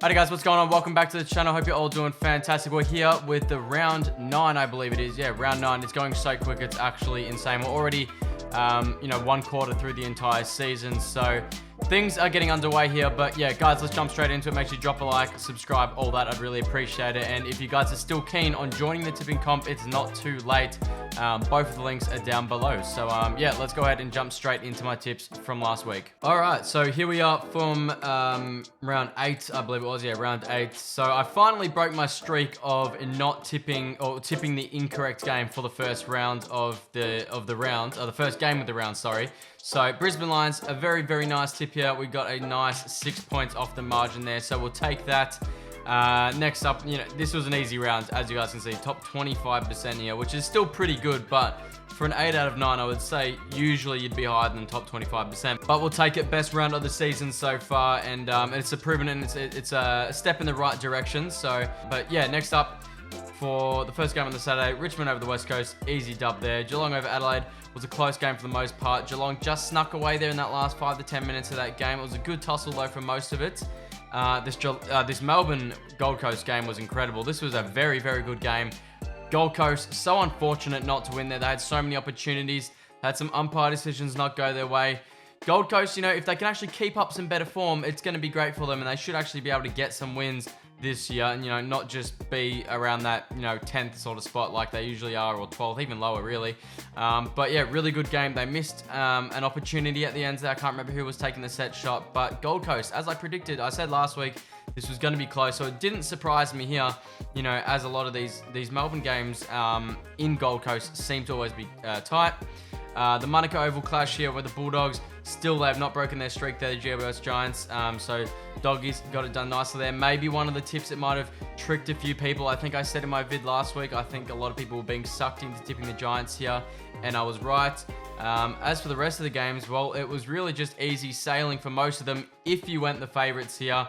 Alright guys, what's going on? Welcome back to the channel. Hope you're all doing fantastic. We're here with the round 9, I believe it is. Yeah, round 9. It's going so quick, it's actually insane. We're already, one quarter through the entire season, so things are getting underway here. But yeah, guys, let's jump straight into it. Make sure you drop a like, subscribe, all that. I'd really appreciate it. And if you guys are still keen on joining the tipping comp, it's not too late. Both of the links are down below. So yeah, let's go ahead and jump straight into my tips from last week. All right, so here we are from round 8, I believe it was. Yeah, round 8. So I finally broke my streak of not tipping or tipping the incorrect game for the first round of the round, or the first game of the round. Sorry. So Brisbane Lions, a very, very nice tip here. We got a nice 6 points off the margin there, so we'll take that. Next up, this was an easy round, as you guys can see, top 25% here, which is still pretty good, but for an 8 out of 9, I would say usually you'd be higher than top 25%, but we'll take it. Best round of the season so far, and it's a proven, and it's a step in the right direction. So, but yeah, next up for the first game on the Saturday, Richmond over the West Coast, easy dub there. Geelong over Adelaide was a close game for the most part. Geelong just snuck away there in that last 5 to 10 minutes of that game. It was a good tussle though for most of it. This Melbourne Gold Coast game was incredible. This was a very, very good game. Gold Coast, so unfortunate not to win there. They had so many opportunities. They had some umpire decisions not go their way. Gold Coast, if they can actually keep up some better form, it's going to be great for them, and they should actually be able to get some wins this year, and not just be around that 10th sort of spot like they usually are, or 12th, even lower really. But yeah, really good game. They missed an opportunity at the end there. I can't remember who was taking the set shot, but Gold Coast, as I predicted, I said last week this was going to be close, so it didn't surprise me here, as a lot of these Melbourne games in Gold Coast seem to always be tight. The Monaco Oval clash here with the Bulldogs, still they have not broken their streak there, the GWS Giants, so Doggies got it done nicely there. Maybe one of the tips that might have tricked a few people. I think I said in my vid last week, I think a lot of people were being sucked into tipping the Giants here, and I was right. As for the rest of the games, well, it was really just easy sailing for most of them if you went the favourites here.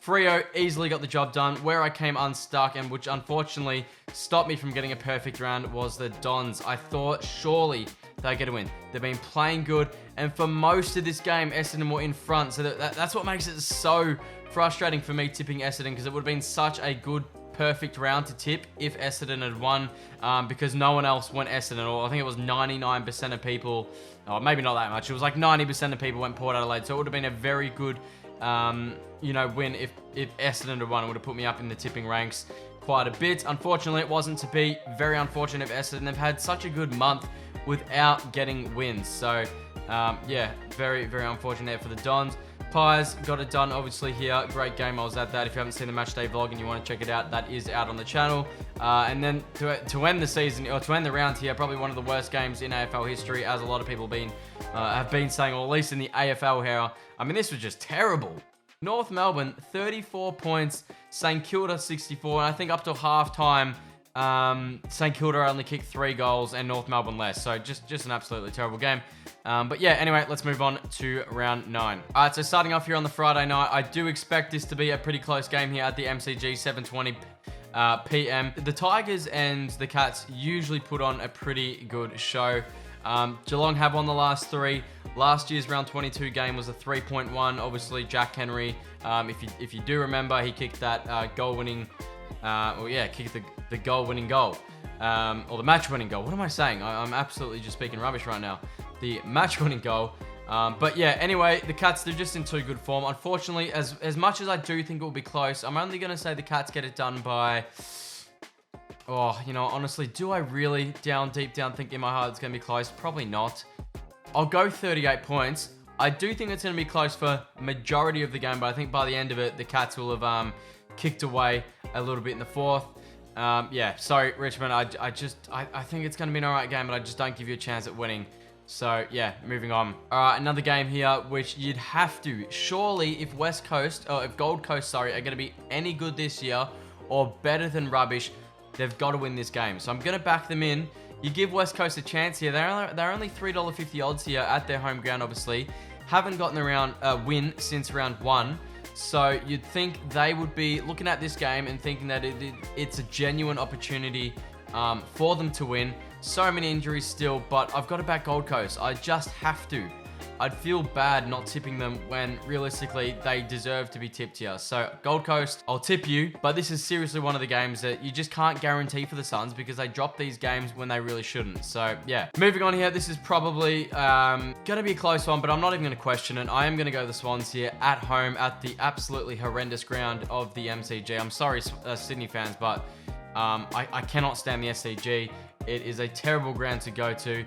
Freo easily got the job done. Where I came unstuck, and which unfortunately stopped me from getting a perfect round, was the Dons. I thought surely they get a win. They've been playing good, and for most of this game, Essendon were in front. So that's what makes it so frustrating for me tipping Essendon, because it would have been such a good, perfect round to tip if Essendon had won, because no one else went Essendon. Or I think it was 99% of people, or maybe not that much. It was like 90% of people went Port Adelaide. So it would have been a very good win if Essendon had won. It would have put me up in the tipping ranks quite a bit. Unfortunately, it wasn't to be. Very unfortunate for Essendon. They've had such a good month without getting wins. So, yeah, very, very unfortunate for the Dons. Pies got it done, obviously, here. Great game. I was at that. If you haven't seen the matchday vlog and you want to check it out, that is out on the channel. And then to end the season, or to end the round here, probably one of the worst games in AFL history, as a lot of people have been saying, or at least in the AFL here. I mean, this was just terrible. North Melbourne, 34 points. St Kilda, 64. And I think up to half-time, St Kilda only kicked 3 goals and North Melbourne less. So just an absolutely terrible game. But yeah, anyway, let's move on to round 9. All right, so starting off here on the Friday night, I do expect this to be a pretty close game here at the MCG, 7:20 p.m. The Tigers and the Cats usually put on a pretty good show. Geelong have won the last 3. Last year's round 22 game was a 3-point one. Obviously, Jack Henry, if you do remember, he kicked that goal-winning, kicked the goal-winning goal, or the match-winning goal. What am I saying? I'm absolutely just speaking rubbish right now. The match-winning goal. But yeah, anyway, the Cats, they're just in too good form. Unfortunately, as much as I do think it will be close, I'm only going to say the Cats get it done by... Oh, honestly, do I really deep down think in my heart it's going to be close? Probably not. I'll go 38 points. I do think it's going to be close for majority of the game, but I think by the end of it, the Cats will have kicked away a little bit in the fourth. Yeah, sorry, Richmond. I think it's going to be an alright game, but I just don't give you a chance at winning. So, yeah, moving on. Alright, another game here, which you'd have to. Surely, if Gold Coast, are going to be any good this year, or better than rubbish, they've got to win this game. So I'm going to back them in. You give West Coast a chance here. They're only $3.50 odds here at their home ground, obviously. Haven't gotten a win since round 1. So you'd think they would be looking at this game and thinking that it's a genuine opportunity for them to win. So many injuries still, but I've got to back Gold Coast. I just have to. I'd feel bad not tipping them when realistically they deserve to be tipped here. So Gold Coast, I'll tip you, but this is seriously one of the games that you just can't guarantee for the Suns because they drop these games when they really shouldn't. So yeah, moving on here, this is probably going to be a close one, but I'm not even going to question it. I am going to go the Swans here at home at the absolutely horrendous ground of the MCG. I'm sorry, Sydney fans, but I cannot stand the SCG. It is a terrible ground to go to.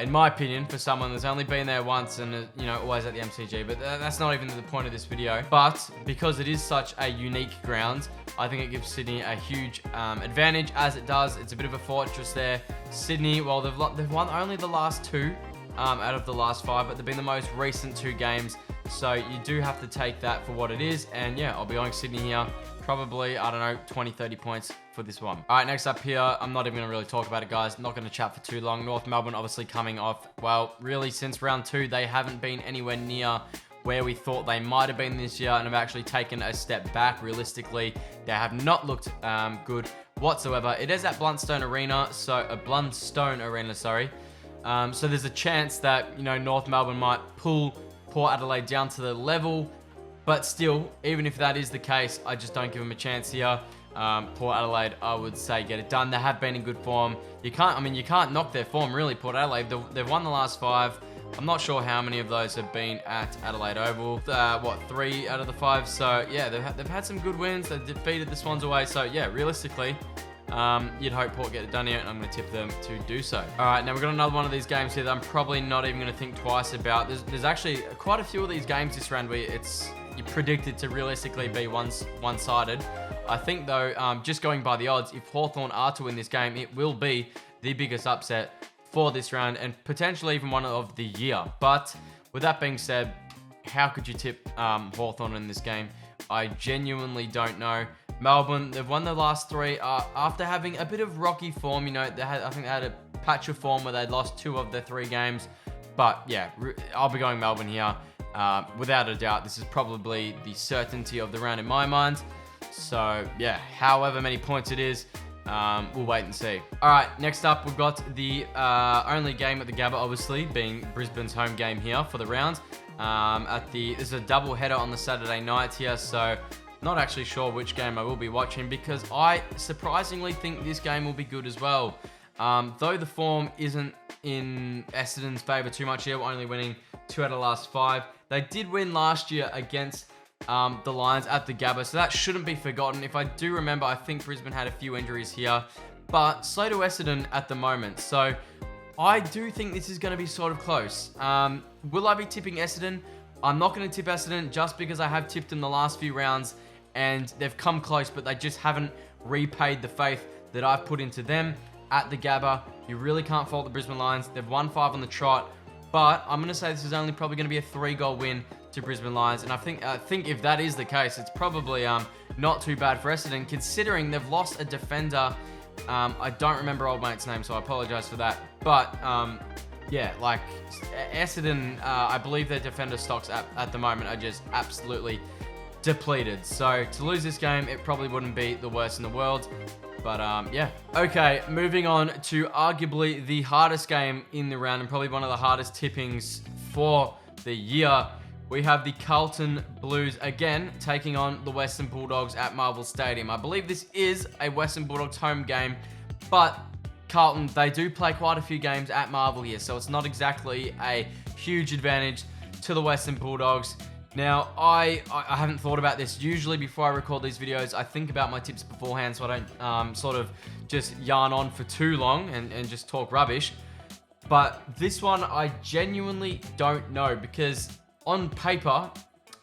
In my opinion, for someone that's only been there once and, always at the MCG, but that's not even the point of this video. But because it is such a unique ground, I think it gives Sydney a huge advantage, as it does. It's a bit of a fortress there. Sydney, well, they've won only the last 2 out of the last 5, but they've been the most recent 2 games. So you do have to take that for what it is. And yeah, I'll be going Sydney here. Probably, I don't know, 20, 30 points for this one. All right, next up here, I'm not even going to really talk about it, guys. Not going to chat for too long. North Melbourne obviously coming off, well, really since round 2, they haven't been anywhere near where we thought they might have been this year and have actually taken a step back. Realistically, they have not looked good whatsoever. It is at Bluntstone Arena, so so there's a chance that, North Melbourne might pull Port Adelaide down to the level. But still, even if that is the case, I just don't give them a chance here. Port Adelaide, I would say, get it done. They have been in good form. You can't knock their form, really, Port Adelaide. They've won the last 5. I'm not sure how many of those have been at Adelaide Oval. 3 out of the 5. So, yeah, they've had some good wins. They've defeated the Swans away. So, yeah, realistically, you'd hope Port get it done here, and I'm going to tip them to do so. All right, now we've got another one of these games here that I'm probably not even going to think twice about. There's actually quite a few of these games this round where you're predicted to realistically be one-sided. I think, though, just going by the odds, if Hawthorn are to win this game, it will be the biggest upset for this round and potentially even one of the year. But with that being said, how could you tip Hawthorn in this game? I genuinely don't know. Melbourne, they've won the last 3 after having a bit of rocky form. I think they had a patch of form where they'd lost 2 of their 3 games. But yeah, I'll be going Melbourne here. Without a doubt, this is probably the certainty of the round in my mind. So yeah, however many points it is, we'll wait and see. All right, next up, we've got the only game at the Gabba, obviously, being Brisbane's home game here for the round. This is a double header on the Saturday night here, so not actually sure which game I will be watching because I surprisingly think this game will be good as well. Though the form isn't in Essendon's favour too much here, we're only winning 2 out of the last 5. They did win last year against the Lions at the Gabba, so that shouldn't be forgotten. If I do remember, I think Brisbane had a few injuries here, but so do Essendon at the moment. So I do think this is going to be sort of close. Will I be tipping Essendon? I'm not going to tip Essendon just because I have tipped in the last few rounds and they've come close, but they just haven't repaid the faith that I've put into them at the Gabba. You really can't fault the Brisbane Lions. They've won 5 on the trot, but I'm going to say this is only probably going to be a 3-goal win to Brisbane Lions, and I think if that is the case, it's probably not too bad for Essendon, considering they've lost a defender. I don't remember old mate's name, so I apologise for that. But yeah, like Essendon, I believe their defender stocks at the moment are just absolutely depleted. So to lose this game, it probably wouldn't be the worst in the world. But yeah. Okay, moving on to arguably the hardest game in the round and probably one of the hardest tippings for the year. We have the Carlton Blues again taking on the Western Bulldogs at Marvel Stadium. I believe this is a Western Bulldogs home game, but Carlton, they do play quite a few games at Marvel here, so it's not exactly a huge advantage to the Western Bulldogs. Now, I haven't thought about this. Usually before I record these videos, I think about my tips beforehand so I don't sort of just yarn on for too long and just talk rubbish. But this one, I genuinely don't know because on paper,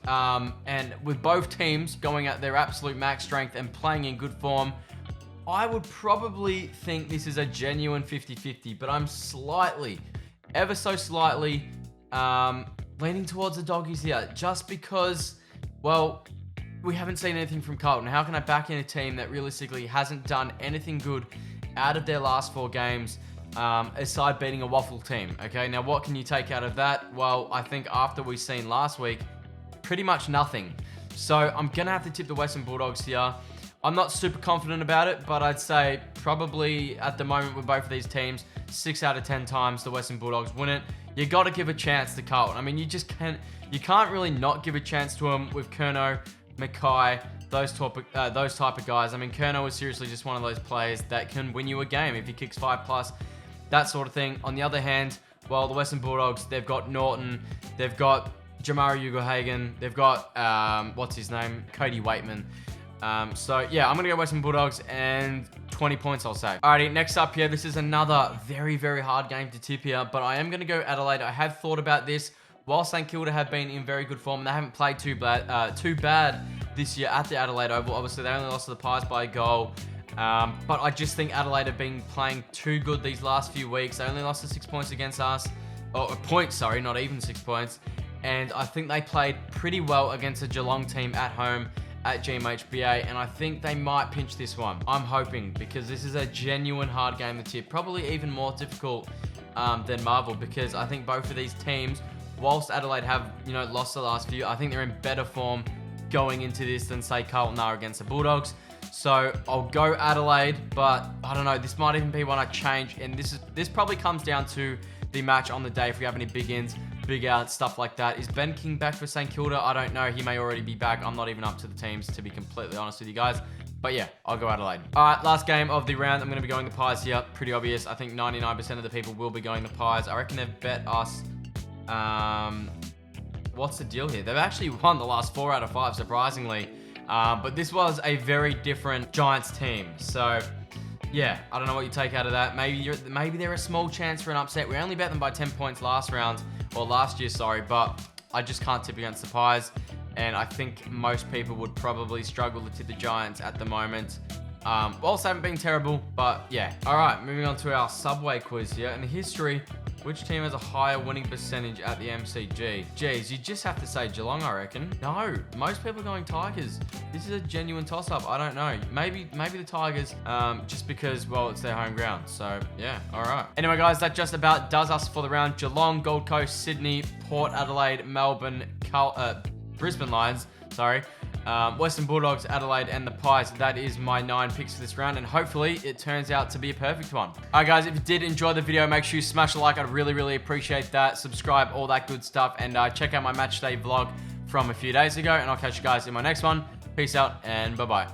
and with both teams going at their absolute max strength and playing in good form, I would probably think this is a genuine 50-50, but I'm slightly, ever so slightly, leaning towards the Doggies here, just because, well, we haven't seen anything from Carlton. How can I back in a team that realistically hasn't done anything good out of their last 4 games, aside beating a waffle team? Okay, now what can you take out of that? Well, I think after we've seen last week, pretty much nothing. So I'm going to have to tip the Western Bulldogs here. I'm not super confident about it, but I'd say probably at the moment with both of these teams, 6 out of 10 times the Western Bulldogs win it. you got to give a chance to Carlton. I mean, you can't really not give a chance to them with Curnow, Mackay, those type of guys. I mean, Curnow is seriously just one of those players that can win you a game if he kicks 5+, that sort of thing. On the other hand, well, the Western Bulldogs, they've got Norton, they've got Jamari Ugle-Hagan, they've got, what's his name? Cody Waitman. So, yeah, I'm going to go Western Bulldogs and 20 points, I'll say. Alrighty, next up here, this is another very, very hard game to tip here, but I am going to go Adelaide. I have thought about this. While St Kilda have been in very good form, and they haven't played too bad this year at the Adelaide Oval. Obviously, they only lost to the Pies by a goal. But I just think Adelaide have been playing too good these last few weeks. They only lost to 6 points against us. Or a point, sorry, not even 6 points. And I think they played pretty well against a Geelong team at home at GMHBA. And I think they might pinch this one. I'm hoping, because this is a genuine hard game to tip. Probably even more difficult than Marvel, because I think both of these teams, whilst Adelaide have, lost the last few, I think they're in better form going into this than, say, Carlton are against the Bulldogs. So I'll go Adelaide, but I don't know, this might even be one I change. And this probably comes down to the match on the day. If we have any big ins, big outs, stuff like that. Is Ben King back for St Kilda? I don't know. He may already be back. I'm not even up to the teams, to be completely honest with you guys. But yeah, I'll go Adelaide. All right, last game of the round. I'm going to be going the Pies here. Pretty obvious. I think 99% of the people will be going the Pies. I reckon they've bet us... what's the deal here? They've actually won the last 4 out of 5, surprisingly. But this was a very different Giants team. So, yeah, I don't know what you take out of that. Maybe they're a small chance for an upset. We only bet them by 10 points last year, sorry. But I just can't tip against the Pies. And I think most people would probably struggle to tip the Giants at the moment. Whilst they haven't been terrible, but yeah. All right, moving on to our Subway quiz here. In the history, which team has a higher winning percentage at the MCG? Geez, you just have to say Geelong, I reckon. No, most people are going Tigers. This is a genuine toss-up. I don't know. Maybe the Tigers, just because, well, it's their home ground. So, yeah, all right. Anyway, guys, that just about does us for the round. Geelong, Gold Coast, Sydney, Port Adelaide, Melbourne, Brisbane Lions, sorry. Western Bulldogs, Adelaide, and the Pies. That is my 9 picks for this round, and hopefully it turns out to be a perfect one. Alright guys, if you did enjoy the video, make sure you smash a like. I'd really appreciate that. Subscribe, all that good stuff, and check out my match day vlog from a few days ago, and I'll catch you guys in my next one. Peace out, and bye-bye.